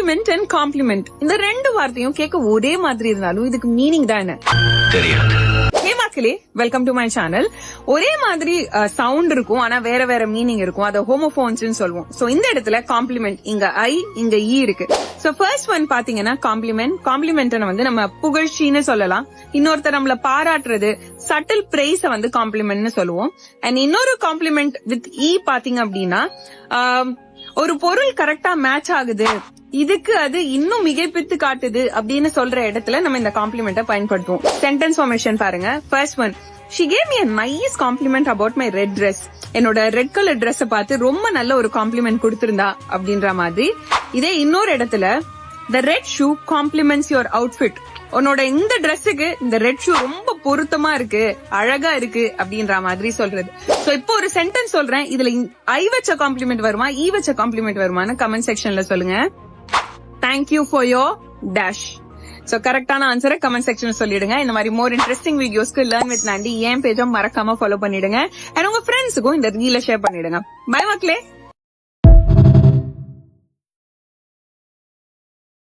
Complement and complement இந்த ரெண்டு வார்த்தையும் கேட்க ஒரே மாதிரி இருந்தாலும் இதுக்கு மீனிங் தான் என்ன தெரியாது. ஹே மக்களே, வெல்கம் டு மை சேனல். ஒரே மாதிரி சவுண்ட் இருக்கும், ஆனா வேற வேற மீனிங் இருக்கும். அதை ஹோமோபோன்ஸ் சொல்லுவோம். சோ இந்த இடத்துல காம்ப்ளிமெண்ட், இங்க ஐ இங்க இ இருக்கு. சோ ஃபர்ஸ்ட் ஒன் பாத்தீங்கன்னா காம்ப்ளிமெண்ட். காம்ப்ளிமெண்ட் வந்து நம்ம புகழ்ச்சின்னு சொல்லலாம். இன்னொருத்தர் நம்மள பாராட்டுறது, சட்டில் பிரைஸ வந்து காம்ப்ளிமெண்ட்னு சொல்லுவோம். அண்ட் இன்னொரு காம்ப்ளிமெண்ட் வித் இ பாத்தீங்க அப்படின்னா ஒரு பொருள் கரெக்டா மேட்ச் ஆகுது, இதுக்கு அது இன்னும் மிகைப்பித்து காட்டுது அப்படின்னு சொல்ற இடத்துல நம்ம இந்த காம்ப்ளிமெண்ட்டை பயன்படுத்துவோம். சென்டென்ஸ் ஃபார்மேஷன் பாருங்க. First one, she gave me a nice compliment about my red dress. என்னோட ரெட் கலர் Dress பார்த்து ரொம்ப நல்ல ஒரு காம்ப்ளிமெண்ட் கொடுத்திருந்தா அப்படின்ற மாதிரி. இதே இன்னொரு இடத்துல the red shoe compliments your outfit. உன்னோட இந்த Dressக்கு இந்த ரெட் ஷூ ரொம்ப பொருத்தமா இருக்கு, அழகா இருக்கு அப்படின்ற மாதிரி சொல்றது. சோ இப்போ ஒரு சென்டென்ஸ் சொல்றேன், இதுல ஐ வச்ச காம்ப்ளிமெண்ட் வருமா ஈ வச்ச காம்ப்ளிமெண்ட் வருமான்னு கமெண்ட் செக்ஷன்ல சொல்லுங்க. Thank you for your dash. So கரெக்டான ஆன்சரை கமெண்ட் செக்ஷன்ல சொல்லிடுங்க. இந்த மாதிரி மோர் இன்ட்ரெஸ்டிங் வீடியோஸ்க்கு லேர்ன் வித் நாண்டி என் பேஜை மறக்காம ஃபாலோ பண்ணிடுங்க. அண்ட் உங்க ஃப்ரெண்ட்ஸுக்கும் இந்த ரீல ஷேர் பண்ணிடுங்க. பை மக்களே.